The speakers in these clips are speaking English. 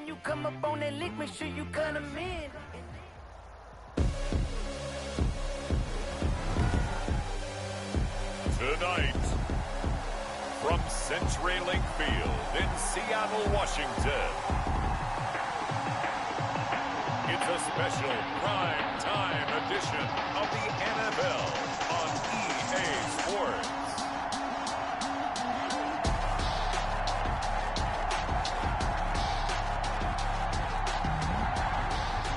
when you come up on that lick, make sure you cut them in. Tonight, from CenturyLink Field in Seattle, Washington, it's a special prime time edition of the NFL on EA Sports.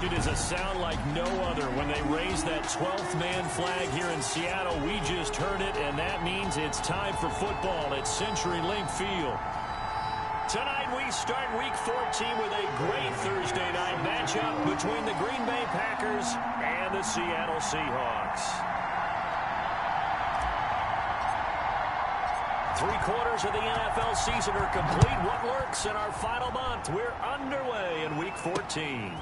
It is a sound like no other when they raise that 12th man flag here in Seattle. We just heard it, and that means it's time for football at CenturyLink Field. Tonight we start Week 14 with a great Thursday night matchup between the Green Bay Packers and the Seattle Seahawks. 3/4 of the NFL season are complete. What lurks in our final month? We're underway in Week 14.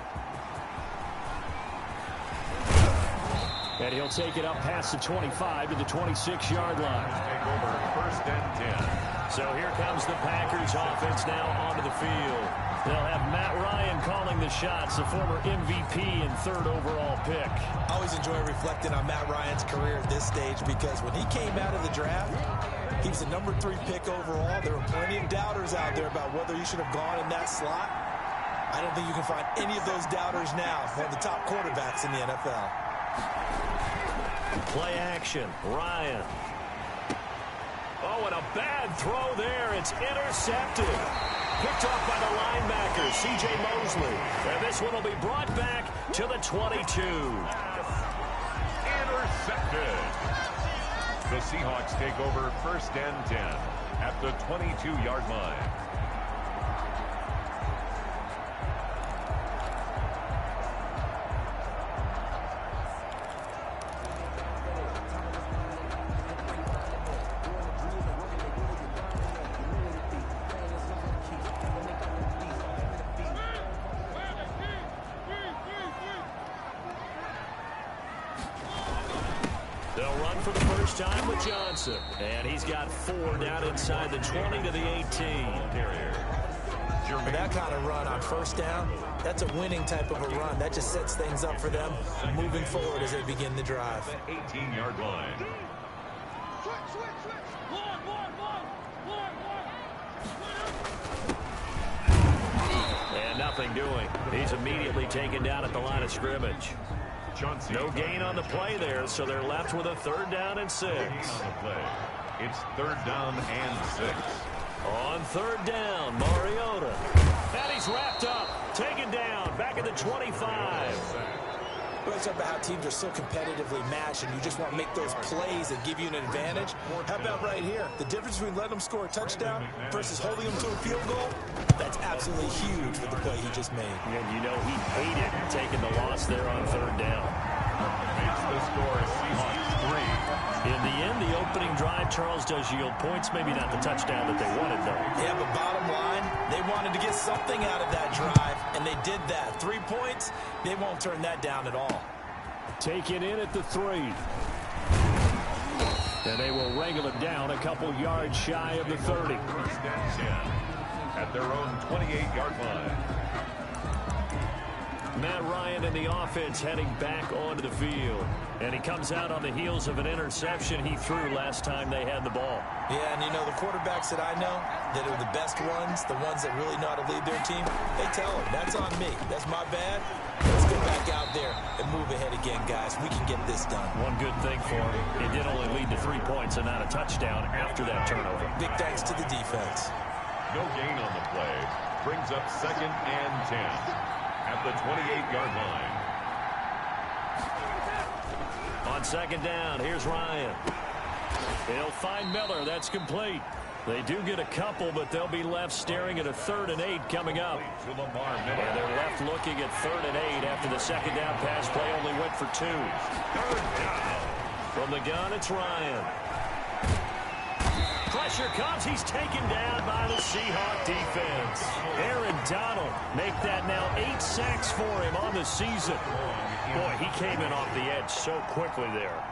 And he'll take it up past the 25 to the 26-yard line. Take over 1st and 10. So here comes the Packers offense now onto the field. They'll have Matt Ryan calling the shots, the former MVP and 3rd overall pick. I always enjoy reflecting on Matt Ryan's career at this stage because when he came out of the draft, he was the number 3 pick overall. There were plenty of doubters out there about whether he should have gone in that slot. I don't think you can find any of those doubters now, one of the top quarterbacks in the NFL. Play action, Ryan. Oh, and a bad throw there. It's intercepted. Picked off by the linebacker, C.J. Mosley. And this one will be brought back to the 22. Intercepted. The Seahawks take over 1st and 10 at the 22-yard line. They'll run for the first time with Johnson. And he's got 4 down inside the 20 to the 18. For that kind of run on 1st down, that's a winning type of a run. That just sets things up for them moving forward as they begin the drive. 18-yard line. And nothing doing. He's immediately taken down at the line of scrimmage. No gain on the play there, so they're left with a 3rd down and 6. It's 3rd down and 6. On 3rd down, Mariota. And he's wrapped up, taken down, back at the 25. We're talking about how teams are so competitively matched, and you just want to make those plays that give you an advantage. How about right here? The difference between letting them score a touchdown versus holding them to a field goal, that's absolutely huge for the play he just made. And you know he hated taking the loss there on 3rd down. Makes the score Seahawks 3. In the end, the opening drive, Charles, does yield points. Maybe not the touchdown that they wanted, though. Yeah, but bottom line, they wanted to get something out of that drive, and they did that. 3 points, they won't turn that down at all. Take it in at the 3. And they will wrangle it down a couple yards shy of the 30. 1st and 10 at their own 28-yard line. Matt Ryan and the offense heading back onto the field. And he comes out on the heels of an interception he threw last time they had the ball. Yeah, and you know, the quarterbacks that I know that are the best ones, the ones that really know how to lead their team, they tell them, that's on me. That's my bad. Let's go back out there and move ahead again, guys. We can get this done. One good thing for him, it did only lead to 3 points and not a touchdown after that turnover. Big thanks to the defense. No gain on the play. Brings up 2nd and 10 at the 28-yard line. On 2nd down, here's Ryan. He'll find Miller. That's complete. They do get a couple, but they'll be left staring at a 3rd and 8 coming up. To Lamar And Miller. they're left looking at 3rd and 8 after the 2nd down pass play only went for 2. 3rd down. From the gun, it's Ryan. Pressure comes. He's taken down by the Seahawk defense. Aaron Donald make that now 8 sacks for him on the season. Boy, he came in off the edge so quickly there.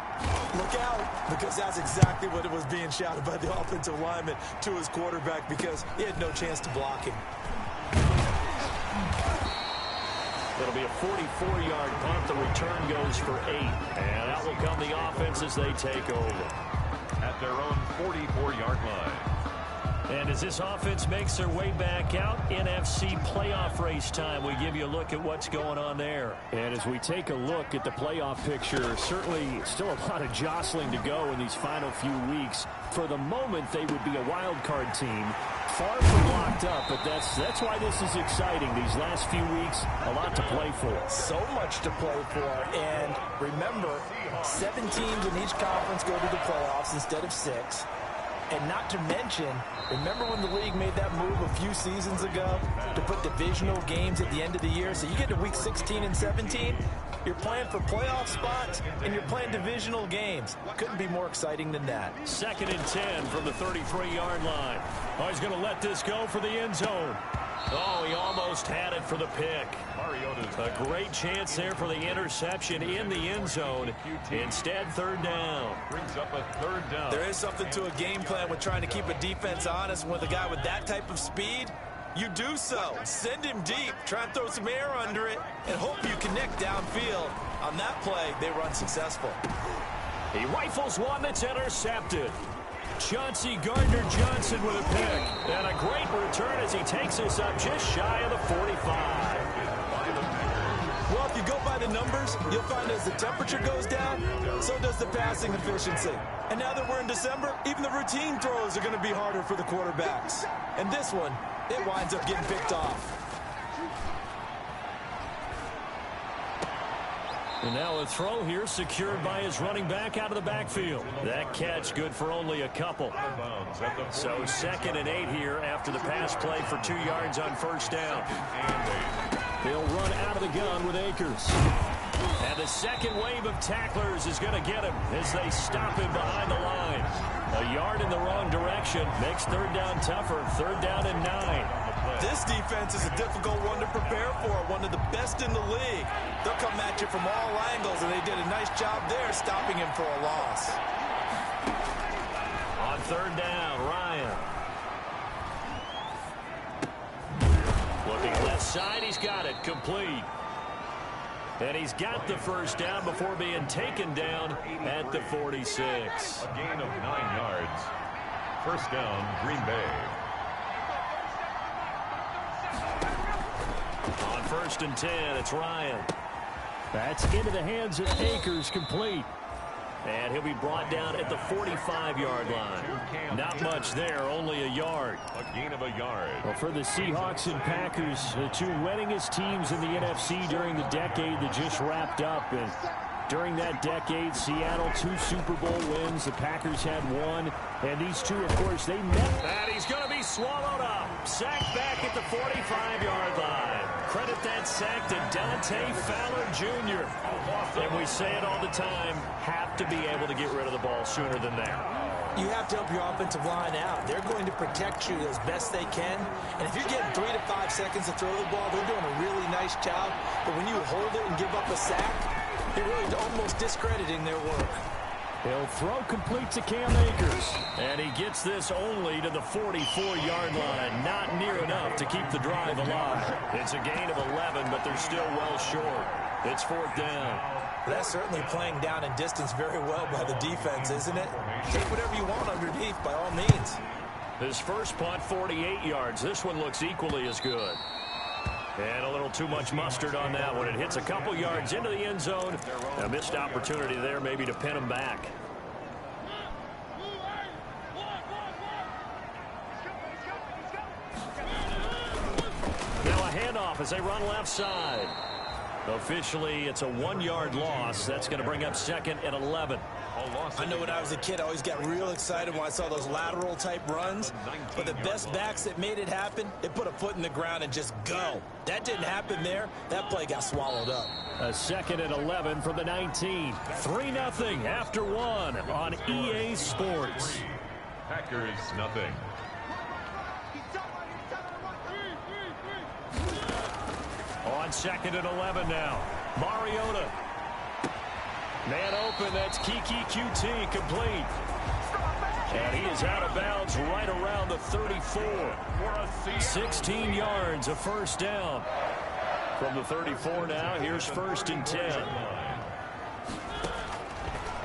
Look out, because that's exactly what it was being shouted by the offensive lineman to his quarterback because he had no chance to block him. It'll be a 44-yard punt. The return goes for 8. And out will come the offense as they take over. At their own 44-yard line. And as this offense makes their way back out, NFC playoff race time, we give you a look at what's going on there. And as we take a look at the playoff picture, certainly still a lot of jostling to go in these final few weeks. For the moment, they would be a wild card team. Far from locked up, but that's why this is exciting. These last few weeks, a lot to play for. So much to play for. And remember, 7 teams in each conference go to the playoffs instead of 6. And not to mention, remember when the league made that move a few seasons ago to put divisional games at the end of the year? So you get to week 16 and 17, you're playing for playoff spots, and you're playing divisional games. Couldn't be more exciting than that. 2nd and 10 from the 33-yard line. Oh, he's going to let this go for the end zone. Oh, he almost had it for the pick. A great chance there for the interception in the end zone. Instead, 3rd down. Brings up a 3rd down. There is something to a game plan with trying to keep a defense honest. With a guy with that type of speed, you do so. Send him deep. Try and throw some air under it and hope you connect downfield. On that play, they run successful. He rifles one that's intercepted. Chauncey Gardner-Johnson with a pick. And a great return as he takes us up just shy of the 45. Well, if you go by the numbers, you'll find as the temperature goes down, so does the passing efficiency. And now that we're in December, even the routine throws are going to be harder for the quarterbacks. And this one, it winds up getting picked off. And now a throw here secured by his running back out of the backfield. That catch good for only a couple. So 2nd and 8 here after the pass play for 2 yards on 1st down. They'll run out of the gun with Akers. And the second wave of tacklers is going to get him as they stop him behind the line. A yard in the wrong direction makes 3rd down tougher. 3rd down and 9. This defense is a difficult one to prepare for, one of the best in the league. They'll come at you from all angles, and they did a nice job there stopping him for a loss. On 3rd down, Ryan. Looking left side, he's got it, complete. And he's got the 1st down before being taken down at the 46. A gain of 9 yards. 1st down, Green Bay. On 1st and 10, it's Ryan. That's into the hands of Akers, complete. And he'll be brought down at the 45-yard line. Not much there, only a yard. A gain of a yard. Well, for the Seahawks and Packers, the 2 winningest teams in the NFC during the decade that just wrapped up. And during that decade, Seattle 2 Super Bowl wins. The Packers had 1. And these 2, of course, they met. And he's going to be swallowed up. Sacked back at the 45-yard line. Credit that sack to Dante Fowler Jr. And we say it all the time, have to be able to get rid of the ball sooner than that. You have to help your offensive line out. They're going to protect you as best they can. And if you're getting 3 to 5 seconds to throw the ball, they're doing a really nice job. But when you hold it and give up a sack, you're really almost discrediting their work. He'll throw complete to Cam Akers. And he gets this only to the 44-yard line. Not near enough to keep the drive alive. It's a gain of 11, but they're still well short. It's 4th down. That's certainly playing down in distance very well by the defense, isn't it? Take whatever you want underneath by all means. His first punt, 48 yards. This one looks equally as good. And a little too much mustard on that one. It hits a couple yards into the end zone. A missed opportunity there maybe to pin him back. Now a handoff as they run left side. Officially, it's a 1-yard loss. That's going to bring up 2nd and 11. I know when I was a kid, I always got real excited when I saw those lateral type runs. But the best backs that made it happen, they put a foot in the ground and just go. That didn't happen there. That play got swallowed up. A 2nd and 11 from the 19. 3-0 after 1 on EA Sports. Packers nothing. On 2nd and 11 now. Mariota. Man open, that's Kiki QT, complete. And he is out of bounds right around the 34. 16 yards, a 1st down. From the 34 now, here's 1st and 10.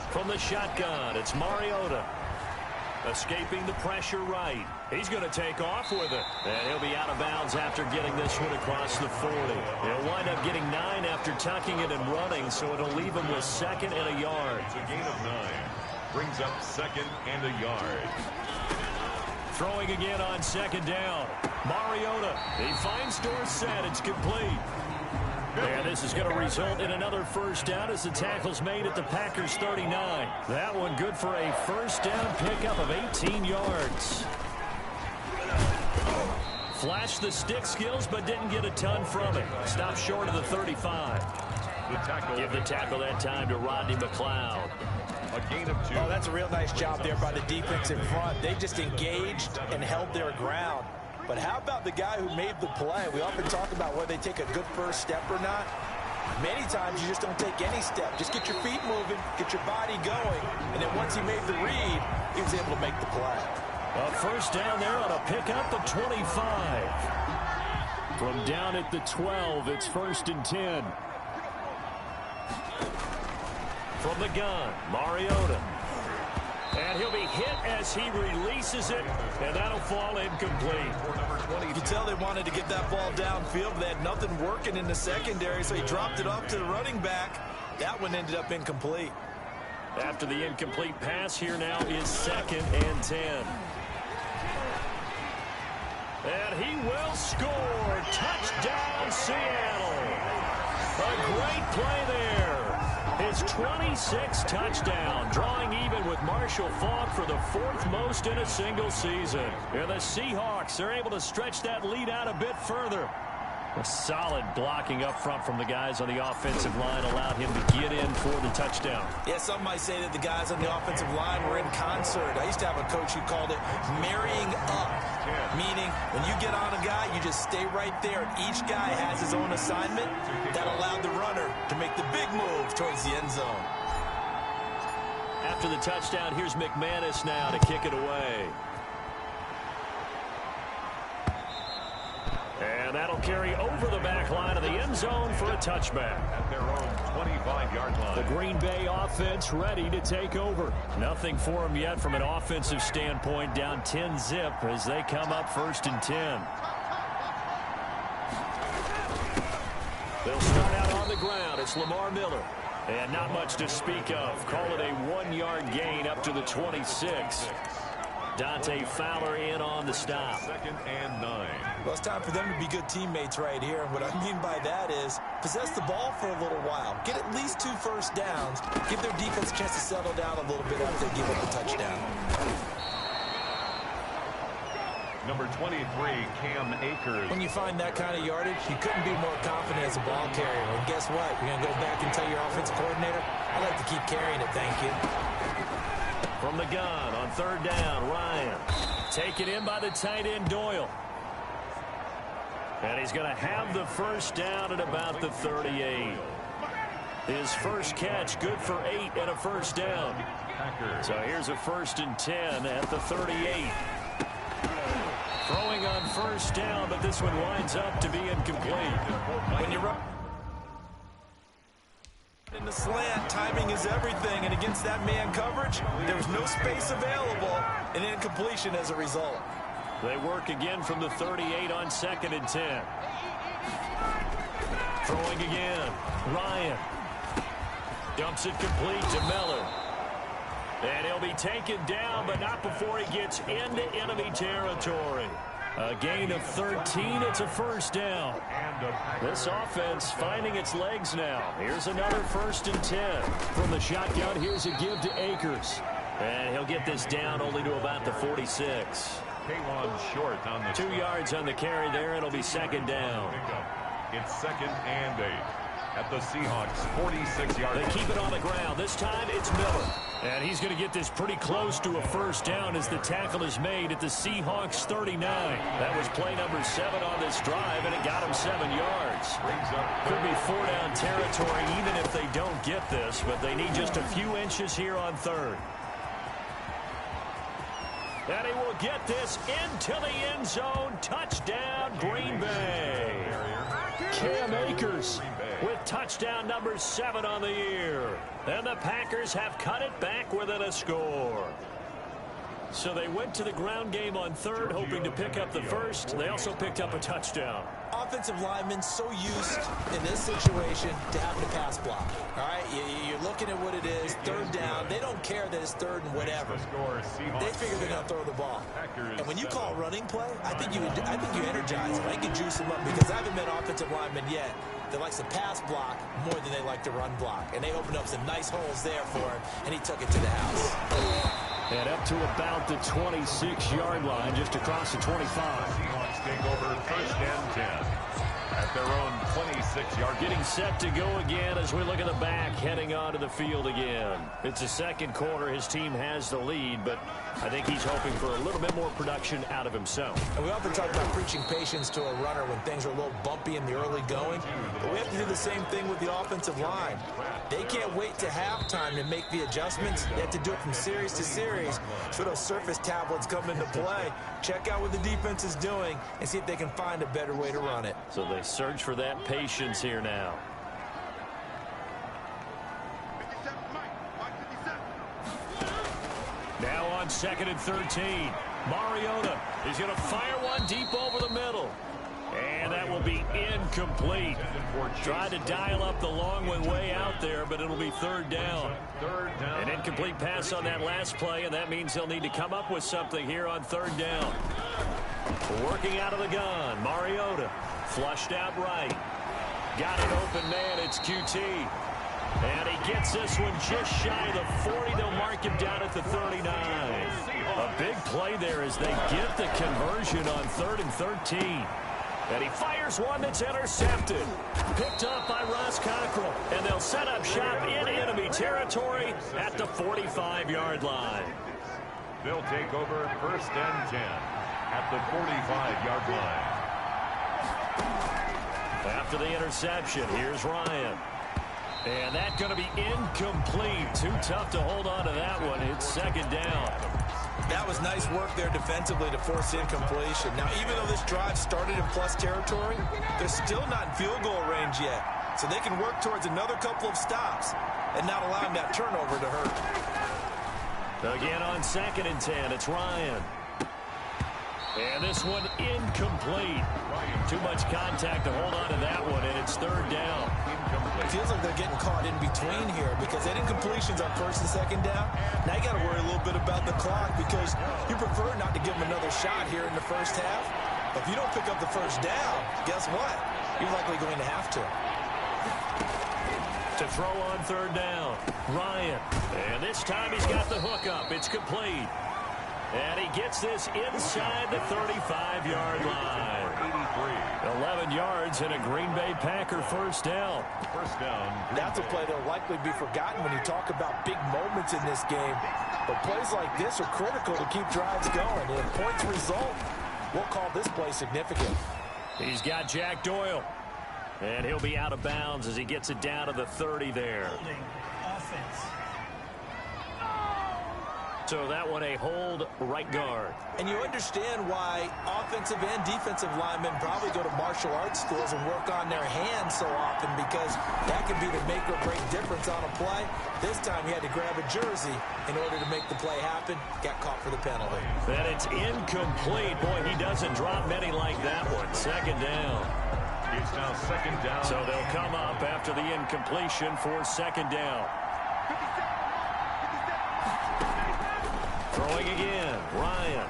From the shotgun, it's Mariota. Escaping the pressure right. He's going to take off with it. And he'll be out of bounds after getting this one across the 40. He'll wind up getting 9 after tucking it and running, so it'll leave him with 2nd and a yard. It's a gain of 9. Brings up 2nd and a yard. Throwing again on 2nd down. Mariota. He finds Dorsett. It's complete. And this is going to result in another 1st down as the tackle's made at the Packers 39. That one good for a 1st down pickup of 18 yards. Flashed the stick skills, but didn't get a ton from it. Stopped short of the 35. Give the tackle that time to Rodney McLeod. A gain of 2. Oh, that's a real nice job there by the defense in front. They just engaged and held their ground. But how about the guy who made the play? We often talk about whether they take a good first step or not. Many times you just don't take any step. Just get your feet moving, get your body going, and then once he made the read, he was able to make the play. A 1st down there on a pickup of 25. From down at the 12, it's 1st and 10. From the gun, Mariota. And he'll be hit as he releases it, and that'll fall incomplete. You can tell they wanted to get that ball downfield, but they had nothing working in the secondary, so he dropped it off to the running back. That one ended up incomplete. After the incomplete pass, here now is 2nd and 10. And he will score. Touchdown, Seattle. A great play there. His 26th touchdown, drawing even with Marshall Faulk for the 4th most in a single season. And the Seahawks are able to stretch that lead out a bit further. A solid blocking up front from the guys on the offensive line allowed him to get in for the touchdown. Yeah, some might say that the guys on the offensive line were in concert. I used to have a coach who called it marrying up, meaning when you get on a guy, you just stay right there, and each guy has his own assignment. That allowed the runner to make the big move towards the end zone. After the touchdown, here's McManus now to kick it away. And that'll carry over the back line of the end zone for a touchback. At their own 25-yard line. The Green Bay offense ready to take over. Nothing for them yet from an offensive standpoint. Down 10-zip as they come up 1st and 10. They'll start out on the ground. It's Lamar Miller. And not much to speak of. Call it a 1-yard gain up to the 26. Dante Fowler in on the stop. 2nd and 9. Well, it's time for them to be good teammates right here. And what I mean by that is possess the ball for a little while. Get at least 2 first downs. Give their defense a chance to settle down a little bit after they give up a touchdown. Number 23, Cam Akers. When you find that kind of yardage, you couldn't be more confident as a ball carrier. And guess what? You're going to go back and tell your offensive coordinator, I'd like to keep carrying it, thank you. From the gun on 3rd down, Ryan. Taken in by the tight end, Doyle. And he's going to have the 1st down at about the 38. His first catch, good for 8 and a 1st down. So here's a 1st and 10 at the 38. Throwing on 1st down, but this one winds up to be incomplete. When you run in the slant, timing is everything, and against that man coverage, there was no space available, and incompletion as a result. They work again from the 38 on 2nd and 10. Throwing again, Ryan. Dumps it complete to Miller. And he'll be taken down, but not before he gets into enemy territory. A gain of 13. It's a 1st down. This offense finding its legs now. Here's another 1st and 10. From the shotgun, here's a give to Akers. And he'll get this down only to about the 46. K1 short on the 2 yards on the carry there. It'll be 2nd down. It's 2nd and 8. At the Seahawks 46-yard line. They keep it on the ground. This time it's Miller. And he's going to get this pretty close to a 1st down as the tackle is made at the Seahawks 39. That was play number 7 on this drive, and it got him 7 yards. Could be 4-down territory even if they don't get this, but they need just a few inches here on 3rd. And he will get this into the end zone. Touchdown, Green Bay. Cam Akers with touchdown number 7 on the year. And the Packers have cut it back within a score. So they went to the ground game on third, hoping to pick up the first. They also picked up a touchdown. Offensive linemen so used in this situation to having to pass block. All right, you're looking at what it is, third down. They don't care that it's third and whatever. They figure they're going to throw the ball. And when you call running play, I think you energize them. I think you juice them up because I haven't met offensive linemen yet that likes to pass block more than they like to run block. And they opened up some nice holes there for him, and he took it to the house. And up to about the 26-yard line, just across the 25. Seahawks take over first and 10 at their own 26-yard. Getting set to go again as we look at the back, heading onto the field again. It's the second quarter. His team has the lead, but I think he's hoping for a little bit more production out of himself. And we often talk about preaching patience to a runner when things are a little bumpy in the early going, but we have to do the same thing with the offensive line. They can't wait to halftime to make the adjustments. They have to do it from series to series so those surface tablets come into play. Check out what the defense is doing and see if they can find a better way to run it. So they search for that patience here now. Now on 2nd and 13. Mariota is going to fire one deep over the middle. And that will be incomplete. Tried to dial up the long one way out there, but it'll be third down. An incomplete pass on that last play, and that means they'll need to come up with something here on third down. Working out of the gun, Mariota flushed out right. Got an open man, it's QT. And he gets this one just shy of the 40. They'll mark him down at the 39. A big play there as they get the conversion on 3rd and 13. And he fires one that's intercepted. Picked up by Ross Cockrell. And they'll set up shop in enemy territory at the 45-yard line. They'll take over first and 10 at the 45-yard line. After the interception, here's Ryan. And that's going to be incomplete. Too tough to hold on to that one. It's second down. That was nice work there defensively to force incompletion. Now, even though this drive started in plus territory, they're still not in field goal range yet. So they can work towards another couple of stops and not allowing that turnover to hurt. Again on 2nd and 10, it's Ryan. And this one incomplete. Too much contact to hold on to that one, and it's third down. It feels like they're getting caught in between here because they had incompletions on first and second down. Now you got to worry a little bit about the clock because you prefer not to give them another shot here in the first half. But if you don't pick up the first down, guess what? You're likely going to have to. To throw on third down, Ryan. And this time he's got the hook up. It's complete. And he gets this inside the 35-yard line. 11 yards and a Green Bay Packer first down. That's a play that will likely be forgotten when you talk about big moments in this game. But plays like this are critical to keep drives going. And if points result, we'll call this play significant. He's got Jack Doyle. And he'll be out of bounds as he gets it down to the 30 there. So that one a hold right guard. And you understand why offensive and defensive linemen probably go to martial arts schools and work on their hands so often because that can be the make or break difference on a play. This time he had to grab a jersey in order to make the play happen. Got caught for the penalty. And it's incomplete. Boy, he doesn't drop many like that one. Second down. It's now second down. So they'll come up after the incompletion for second down. Throwing again, Ryan.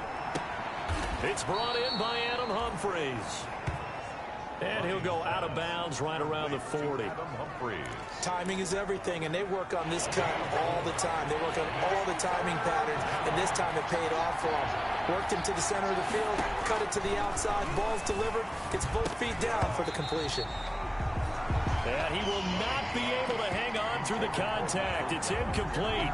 It's brought in by Adam Humphries. And he'll go out of bounds right around the 40. Timing is everything, and they work on this cut all the time. They work on all the timing patterns, and this time it paid off for him. Worked him to the center of the field, cut it to the outside, ball's delivered, gets both feet down for the completion. And he will not be able to hang on through the contact. It's incomplete.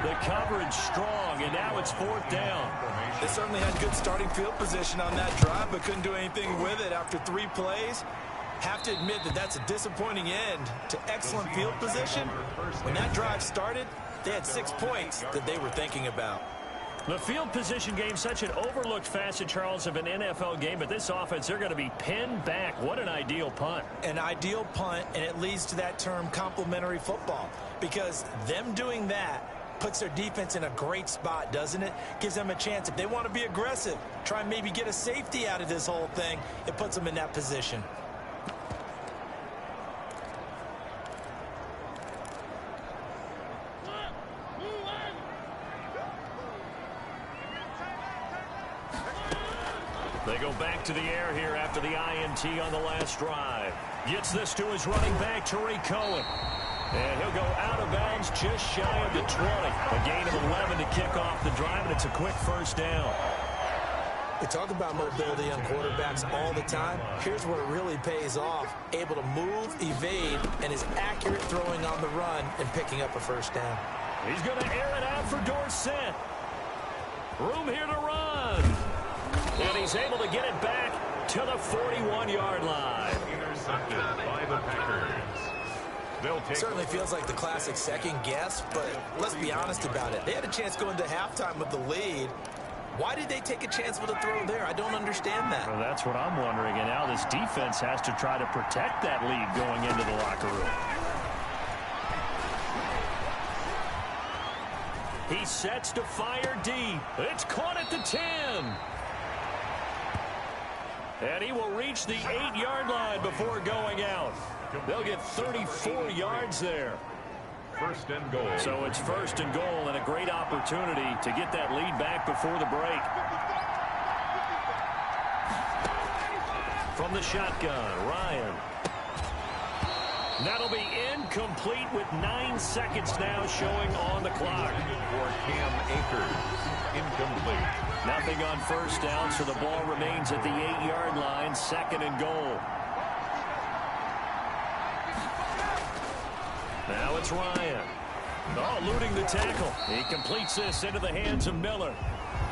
The coverage strong, and now it's fourth down. They certainly had good starting field position on that drive, but couldn't do anything with it after 3 plays. Have to admit that that's a disappointing end to excellent field position. When that drive started, they had 6 points that they were thinking about. The field position game, such an overlooked facet, Charles, of an NFL game, but this offense, they're going to be pinned back. What an ideal punt. An ideal punt, and it leads to that term complementary football, because them doing that puts their defense in a great spot, doesn't it? Gives them a chance. If they want to be aggressive, try and maybe get a safety out of this whole thing, it puts them in that position. They go back to the air here after the INT on the last drive. Gets this to his running back, Tariq Cohen. And he'll go out of bounds just shy of the 20. A gain of 11 to kick off the drive, and it's a quick first down. We talk about mobility on quarterbacks all the time. Here's where it really pays off. Able to move, evade, and is accurate throwing on the run and picking up a first down. He's going to air it out for Dorsett. Room here to run. And he's able to get it back to the 41-yard line. Intercepted by the Packers. Certainly feels like the classic second guess, but let's be honest about it. They had a chance going to halftime with the lead. Why did they take a chance with a throw there? I don't understand that. Well, that's what I'm wondering. And now this defense has to try to protect that lead going into the locker room. He sets to fire deep. It's caught at the 10. And he will reach the 8-yard line before going out. They'll get 34 yards there. First and goal. So it's first and goal, and a great opportunity to get that lead back before the break. From the shotgun, Ryan. That'll be incomplete with 9 seconds now showing on the clock. For Cam Akers. Incomplete. Nothing on first down, so the ball remains at the 8-yard line, second and goal. Now it's Ryan. Oh, eluding the tackle. He completes this into the hands of Miller.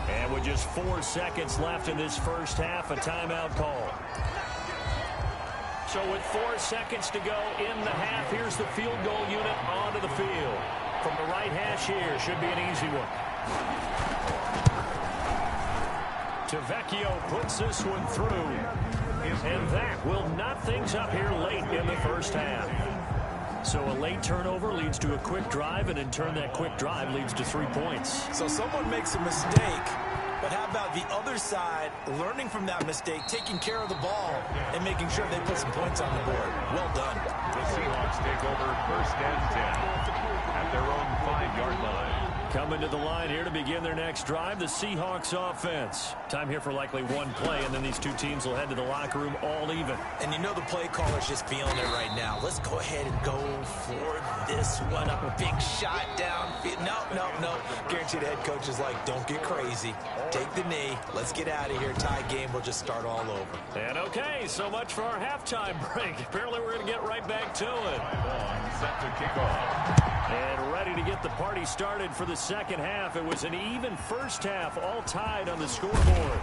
And with just 4 seconds left in this first half, a timeout call. So with 4 seconds to go in the half, here's the field goal unit onto the field. From the right hash here, should be an easy one. Tavecchio puts this one through. And that will knot things up here late in the first half. So a late turnover leads to a quick drive, and in turn that quick drive leads to 3 points. So someone makes a mistake, but how about the other side learning from that mistake, taking care of the ball, and making sure they put some points on the board? Well done. The Seahawks take over first and 10 at their own 5-yard line. Coming to the line here to begin their next drive, the Seahawks offense. Time here for likely one play, and then these two teams will head to the locker room all even. And you know the play caller's just feeling it right now. Let's go ahead and go for this one. A big shot down. No. Guaranteed the head coach is like, don't get crazy. Take the knee. Let's get out of here. Tie game. We'll just start all over. And okay, so much for our halftime break. Apparently we're going to get right back to it. Set to kick off. And ready to get the party started for the second half. It was an even first half, all tied on the scoreboard.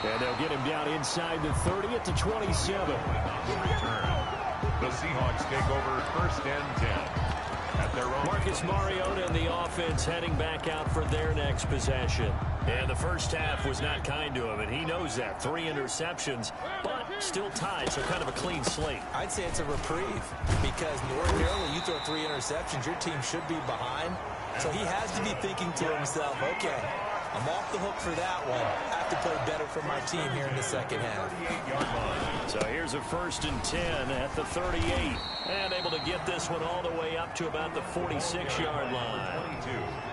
And they'll get him down inside the 30 at the 27. The Seahawks take over first and 10 at their own. Marcus Mariota and the offense heading back out for their next possession. And the first half was not kind to him, and he knows that. 3 interceptions, but still tied, so kind of a clean slate. I'd say it's a reprieve because ordinarily you throw 3 interceptions, your team should be behind. So he has to be thinking to himself, okay, I'm off the hook for that one. I have to play better for my team here in the second half. So here's a first and 10 at the 38. And able to get this one all the way up to about the 46-yard line.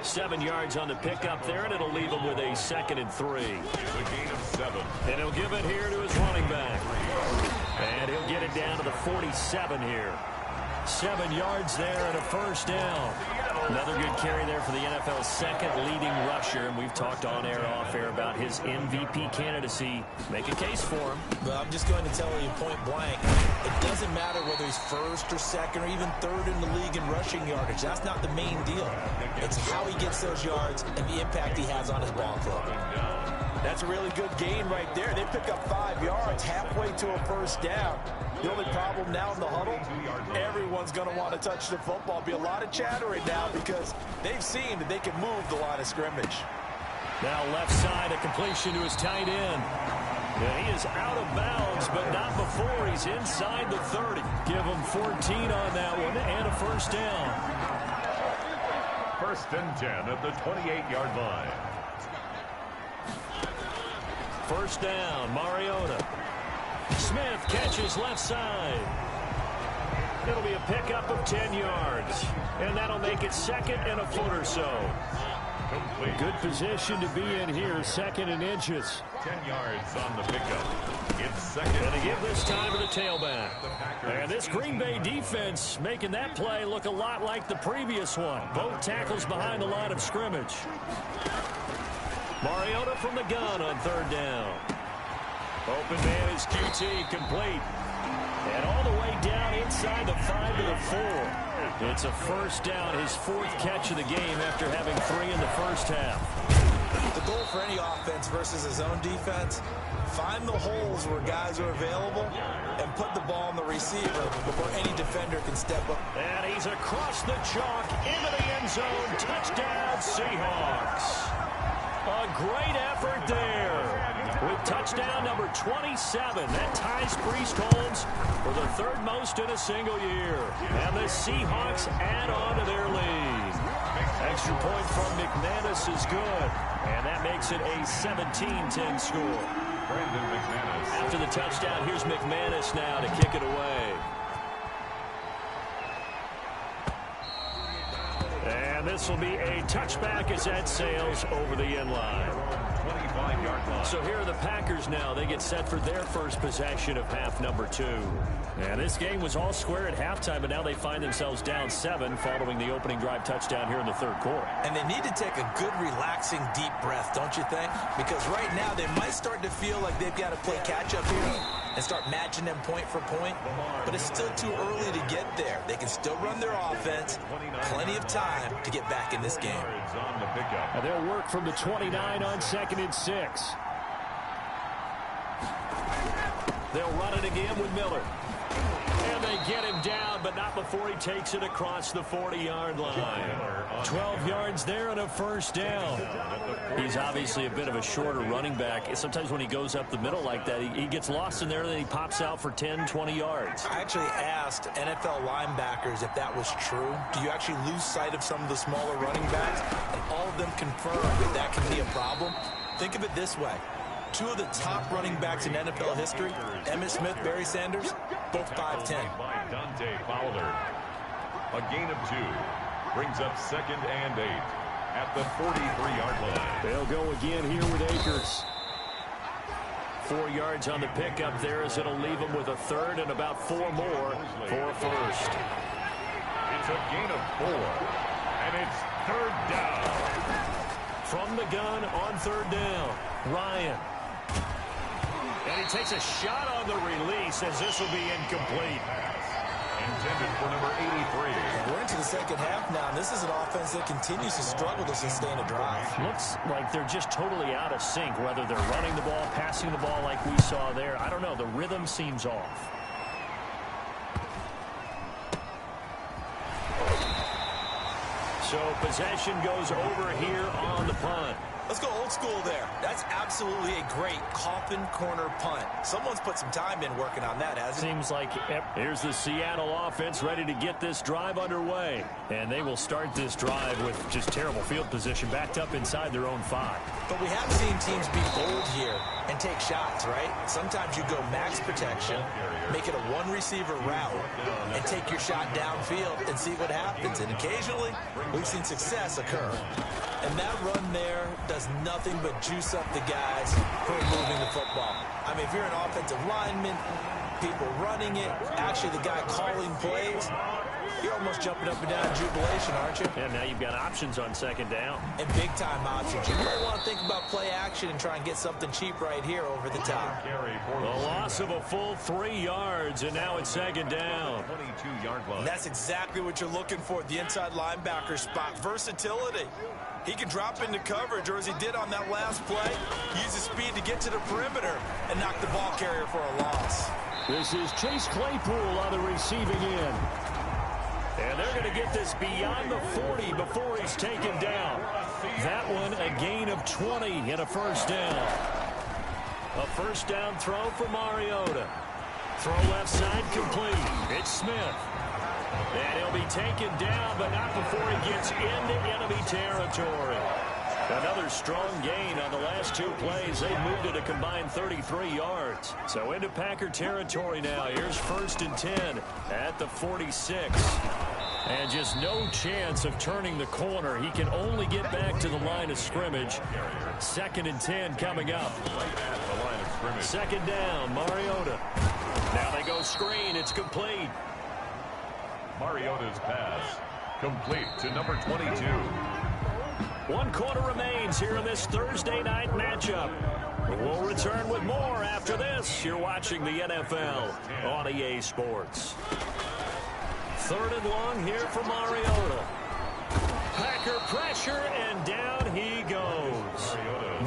7 yards on the pickup there, and it'll leave him with a second and 3. It's a gain of 7. And he'll give it here to his running back. And he'll get it down to the 47 here. 7 yards there and a first down. Another good carry there for the NFL's second leading rusher. And we've talked on air, off air about his MVP candidacy. Make a case for him. Well, I'm just going to tell you point blank, it doesn't matter whether he's first or second or even third in the league in rushing yardage. That's not the main deal. It's how he gets those yards and the impact he has on his ball club. That's a really good gain right there. They pick up 5 yards halfway to a first down. The only problem now in the huddle, everyone's going to want to touch the football. Be a lot of chattering now because they've seen that they can move the line of scrimmage. Now left side, a completion to his tight end. And he is out of bounds, but not before he's inside the 30. Give him 14 on that one and a first down. 1st and 10 at the 28-yard line. First down, Mariota. Smith catches left side. It'll be a pickup of 10 yards. And that'll make it 2nd and a foot or so. Complete. Good position to be in here, 2nd and inches. 10 yards on the pickup. It's 2nd. And to give this time to the tailback. And this Green Bay defense making that play look a lot like the previous one. Both tackles behind the line of scrimmage. Mariota from the gun on 3rd down. Open man is QT, complete. And all the way down inside the 5 to the 4. It's a first down, his 4th catch of the game after having 3 in the first half. The goal for any offense versus his own defense, find the holes where guys are available and put the ball on the receiver before any defender can step up. And he's across the chalk into the end zone. Touchdown, Seahawks. A great effort there. With touchdown number 27, that ties Priest Holmes for the 3rd most in a single year. And the Seahawks add on to their lead. Extra point from McManus is good. And that makes it a 17-10 score. Brandon McManus. After the touchdown, here's McManus now to kick it away. And this will be a touchback as that sails over the end line. 25-yard line. So here are the Packers now. They get set for their first possession of half number 2. And this game was all square at halftime, but now they find themselves down 7 following the opening drive touchdown here in the 3rd quarter. And they need to take a good, relaxing, deep breath, don't you think? Because right now they might start to feel like they've got to play catch-up here and start matching them point for point. But it's still too early to get there. They can still run their offense. Plenty of time to get back in this game. On the pickup. And they'll work from the 29 on 2nd and 6. They'll run it again with Miller. And they get him down, but not before he takes it across the 40-yard line. 12 yards there and a first down. He's obviously a bit of a shorter running back. Sometimes when he goes up the middle like that, he gets lost in there, and then he pops out for 10, 20 yards. I actually asked NFL linebackers if that was true. Do you actually lose sight of some of the smaller running backs? And all of them confirmed that that can be a problem. Think of it this way. 2 of the top running backs in NFL history, Emmitt Smith, Barry Sanders, both 5'10". By Dante Fowler. A gain of 2 brings up 2nd and 8 at the 43-yard line. They'll go again here with Akers. 4 yards on the pickup there as it'll leave them with a 3rd and about 4 more for a first. It's a gain of 4, and it's 3rd down. From the gun on 3rd down, Ryan. And he takes a shot on the release as this will be incomplete. Intended for number 83. We're into the 2nd half now, and this is an offense that continues to struggle to sustain a drive. Looks like they're just totally out of sync, whether they're running the ball, passing the ball like we saw there. I don't know. The rhythm seems off. So possession goes over here on the punt. Let's go old school there. That's absolutely a great coffin corner punt. Someone's put some time in working on that, hasn't it? Seems like here's the Seattle offense ready to get this drive underway. And they will start this drive with just terrible field position backed up inside their own 5. But we have seen teams be bold here and take shots, right? Sometimes you go max protection, make it a 1-receiver route, and take your shot downfield and see what happens. And occasionally, we've seen success occur. And that run there does nothing but juice up the guys who are moving the football. I mean, if you're an offensive lineman, people running it, actually the guy calling plays, you're almost jumping up and down in jubilation, aren't you? And now you've got options on 2nd down. And big-time options. You might want to think about play action and try and get something cheap right here over the top. The loss of a full 3 yards, and now it's 2nd down. 22-yard line. And that's exactly what you're looking for at the inside linebacker spot. Versatility. He can drop into coverage, or as he did on that last play, use his speed to get to the perimeter and knock the ball carrier for a loss. This is Chase Claypool on the receiving end. And they're going to get this beyond the 40 before he's taken down. That one a gain of 20 and a first down. A first down throw for Mariota. Throw left side complete. It's Smith. And he'll be taken down, but not before he gets into enemy territory. Another strong gain on the last two plays. They moved it a combined 33 yards. So into Packer territory now. Here's 1st and 10 at the 46. And just no chance of turning the corner. He can only get back to the line of scrimmage. 2nd and 10 coming up. Second down, Mariota. Now they go screen. It's complete. Mariota's pass complete to number 22. 1 quarter remains here in this Thursday night matchup. We'll return with more after this. You're watching the NFL on EA Sports. 3rd and long here for Mariota. Packer pressure, and down he goes.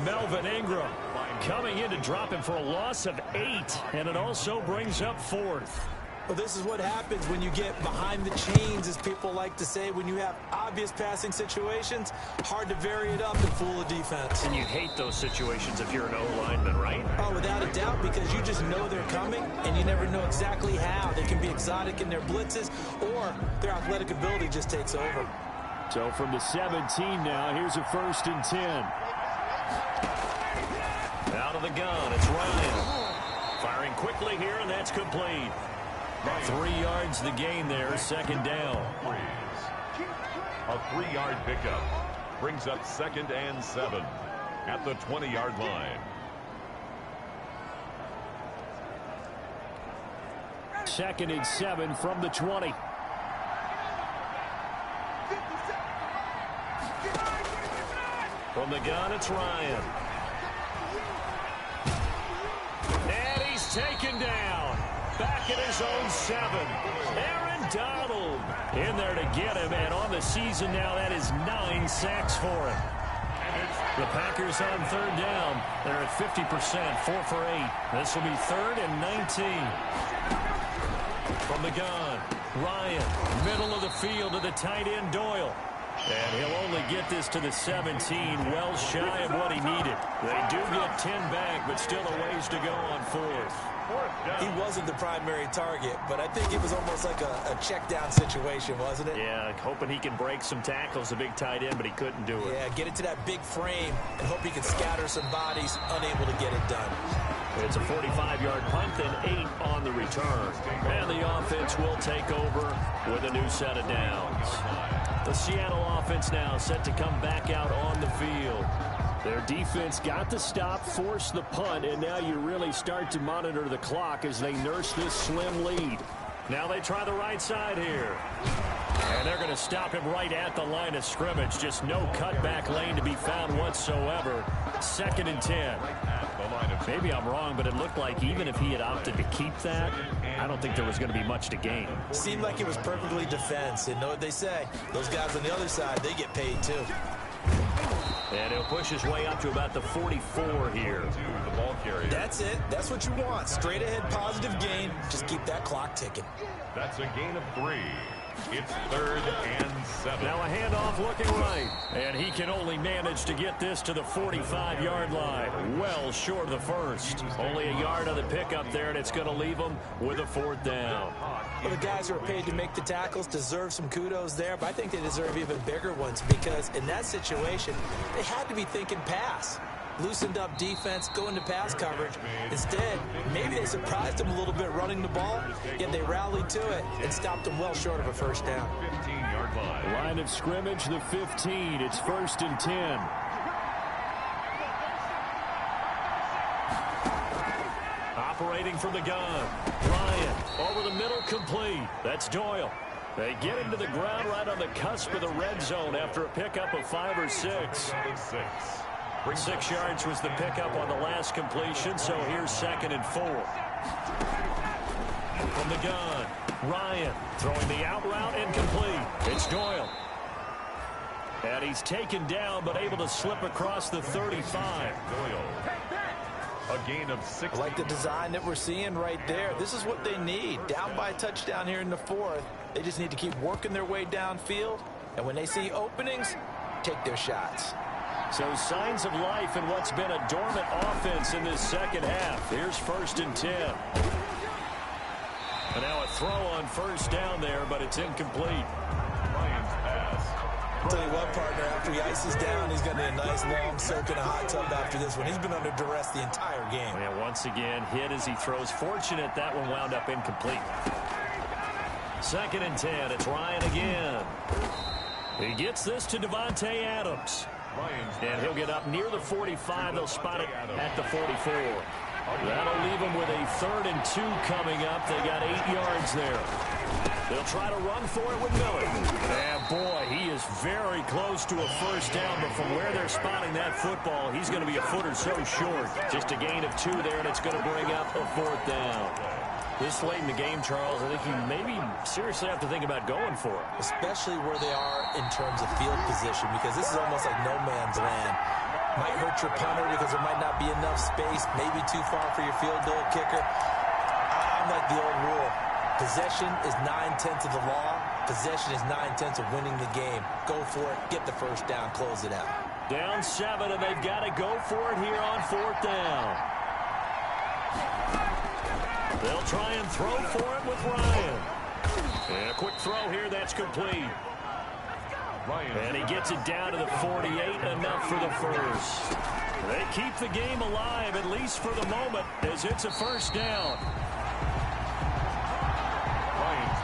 Melvin Ingram coming in to drop him for a loss of 8, and it also brings up 4th. Well, this is what happens when you get behind the chains, as people like to say. When you have obvious passing situations, hard to vary it up and fool a defense. And you hate those situations if you're an O-lineman, right? Oh, without a doubt, because you just know they're coming, and you never know exactly how. They can be exotic in their blitzes, or their athletic ability just takes over. So from the 17 now, here's a 1st and 10. Out of the gun, it's Ryan. Firing quickly here, and that's complete. 3 yards the gain there, 2nd down. A 3-yard pickup brings up 2nd and 7 at the 20-yard line. 2nd and 7 from the 20. From the gun, it's Ryan. And he's taken down. Back at his own 7. Aaron Donald in there to get him. And on the season now, that is 9 sacks for him. The Packers on 3rd down. They're at 50%, 4 for 8. This will be 3rd and 19. From the gun, Ryan, middle of the field to the tight end, Doyle. And he'll only get this to the 17, well shy of what he needed. They do get 10 back, but still a ways to go on 4th. He wasn't the primary target, but I think it was almost like a check down situation, wasn't it? Yeah, hoping he can break some tackles, a big tight end, but he couldn't do it. Yeah, get it to that big frame and hope he can scatter some bodies, unable to get it done. It's a 45-yard punt, then 8 on the return. And the offense will take over with a new set of downs. The Seattle offense now set to come back out on the field. Their defense got the stop, forced the punt, and now you really start to monitor the clock as they nurse this slim lead. Now they try the right side here. And they're going to stop him right at the line of scrimmage. Just no cutback lane to be found whatsoever. 2nd and 10. Maybe I'm wrong, but it looked like even if he had opted to keep that, I don't think there was going to be much to gain. Seemed like it was perfectly defense. And know what they say, those guys on the other side, they get paid too. And he'll push his way up to about the 44 here. The ball carrier. That's it. That's what you want. Straight ahead positive gain. Just keep that clock ticking. That's a gain of 3. It's 3rd and 7. Now a handoff looking right. And he can only manage to get this to the 45-yard line. Well short of the first. Only a yard on the pickup there, and it's going to leave him with a 4th down. Well, the guys who are paid to make the tackles deserve some kudos there, but I think they deserve even bigger ones because in that situation, they had to be thinking pass. Loosened up defense, going to pass coverage. Instead, maybe they surprised him a little bit running the ball, yet they rallied to it and stopped him well short of a first down. 15-yard line. Line of scrimmage, the 15. It's 1st and 10. Operating from the gun. Ryan over the middle, complete. That's Doyle. They get him to the ground right on the cusp of the red zone after a pickup of 5 or 6. 6 yards was the pickup on the last completion, so here's 2nd and 4. From the gun, Ryan throwing the out route incomplete. It's Doyle. And he's taken down, but able to slip across the 35. Doyle. A gain of 6. I like the design that we're seeing right there. This is what they need. Down by a touchdown here in the 4th. They just need to keep working their way downfield. And when they see openings, take their shots. So signs of life in what's been a dormant offense in this second half. Here's 1st and 10. And now a throw on 1st down there, but it's incomplete. Lions pass. I'll tell you what, partner, after he ices down, he's going to need a nice long soak in a hot tub after this one. He's been under duress the entire game. And once again, hit as he throws. Fortunate that one wound up incomplete. 2nd and 10. It's Ryan again. He gets this to Devontae Adams. And he'll get up near the 45. They'll spot it at the 44. That'll leave them with a 3rd and 2 coming up. They got 8 yards there. They'll try to run for it with Miller. And boy, he is very close to a 1st down, but from where they're spotting that football, he's going to be a foot or so short. Just a gain of 2 there, and it's going to bring up a 4th down. This late in the game, Charles, I think you maybe seriously have to think about going for it. Especially where they are in terms of field position, because this is almost like no man's land. Might hurt your punter because there might not be enough space, maybe too far for your field goal kicker. I'm like the old rule. Possession is 9/10 of the law. Possession is 9/10 of winning the game. Go for it, get the 1st down, close it out. Down 7, and they've got to go for it here on 4th down. They'll try and throw for it with Ryan. And a quick throw here, that's complete. And he gets it down to the 48, enough for the 1st. They keep the game alive, at least for the moment, as it's a 1st down.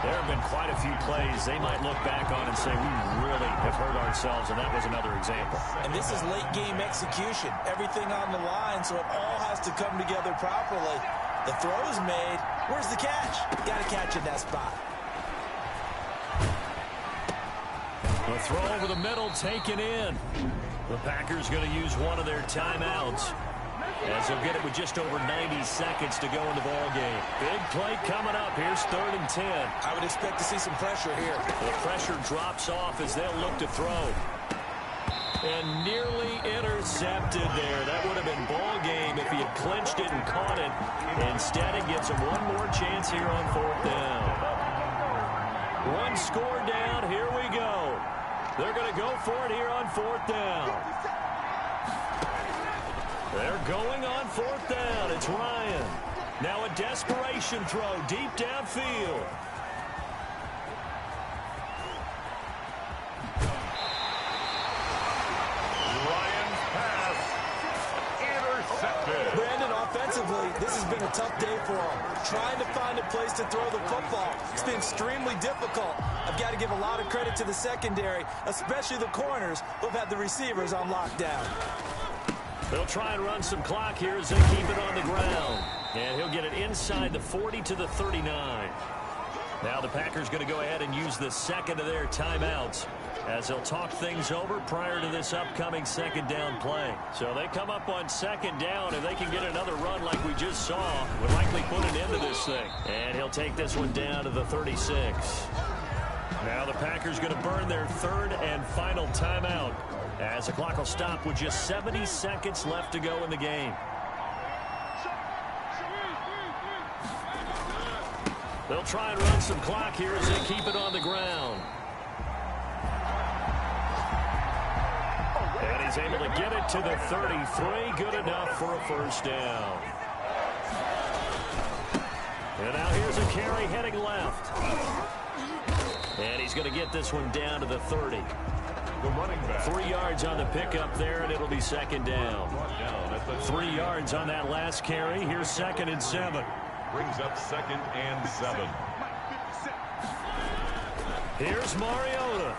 There have been quite a few plays they might look back on and say, we really have hurt ourselves, and that was another example. And this is late-game execution. Everything on the line, so it all has to come together properly. The throw's made. Where's the catch? Got to catch in that spot. The throw over the middle taken in. The Packers going to use one of their timeouts, as they'll get it with just over 90 seconds to go in the ball game. Big play coming up. Here's 3rd and 10. I would expect to see some pressure here. The pressure drops off as they'll look to throw. And nearly intercepted there. That would have been ball game if he had clinched it and caught it. Instead, it gets him one more chance here on 4th down. One score down. Here we go. They're going to go for it here on 4th down. They're going on 4th down. It's Ryan. Now a desperation throw deep downfield. Ryan's pass intercepted. Brandon, offensively, this has been a tough day for him. Trying to find a place to throw the football. It's been extremely difficult. I've got to give a lot of credit to the secondary, especially the corners who have had the receivers on lockdown. They'll try and run some clock here as they keep it on the ground. And he'll get it inside the 40 to the 39. Now the Packers going to go ahead and use the 2nd of their timeouts, as they'll talk things over prior to this upcoming 2nd down play. So they come up on 2nd down, and they can get another run like we just saw. Would likely put an end to this thing. And he'll take this one down to the 36. Now the Packers going to burn their 3rd and final timeout, as the clock will stop with just 70 seconds left to go in the game. They'll try and run some clock here as they keep it on the ground. And he's able to get it to the 33. Good enough for a 1st down. And now here's a carry heading left. And he's going to get this one down to the 30. The running back. 3 yards on the pickup there, and it'll be 2nd down. 3 yards on that last carry. Here's 2nd and 7. Brings up 2nd and 7. Here's Mariota.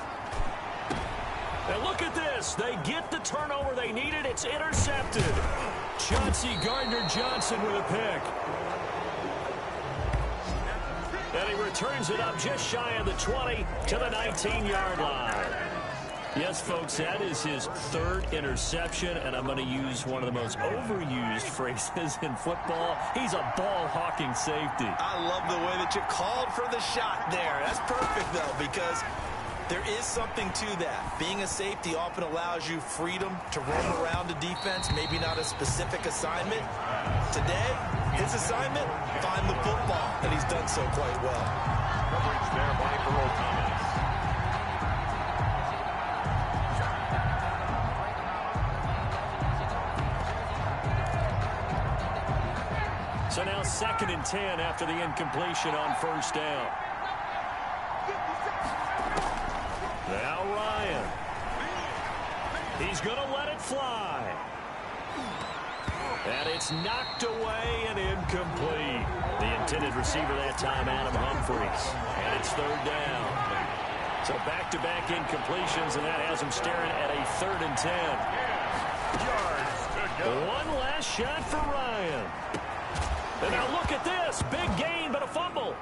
And look at this. They get the turnover they needed. It's intercepted. Chauncey Gardner-Johnson with a pick. And he returns it up just shy of the 20 to the 19-yard line. Yes, folks, that is his 3rd interception, and I'm going to use one of the most overused phrases in football. He's a ball-hawking safety. I love the way that you called for the shot there. That's perfect, though, because there is something to that. Being a safety often allows you freedom to roam around a defense, maybe not a specific assignment. Today, his assignment, find the football, and he's done so quite well. Coverage there by Earl Thomas. 2nd and 10 after the incompletion on first down. Now Ryan. He's going to let it fly. And it's knocked away and incomplete. The intended receiver that time, Adam Humphries. And it's 3rd down. So back-to-back incompletions, and that has him staring at a 3rd and 10. Yards to go. One last shot for Ryan. And now look at this. Big gain, but a fumble.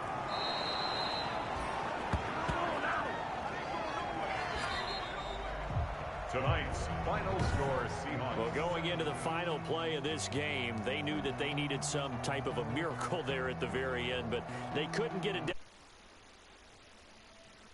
Tonight's final score, Seahawks. Well, going into the final play of this game, they knew that they needed some type of a miracle there at the very end, but they couldn't get it done.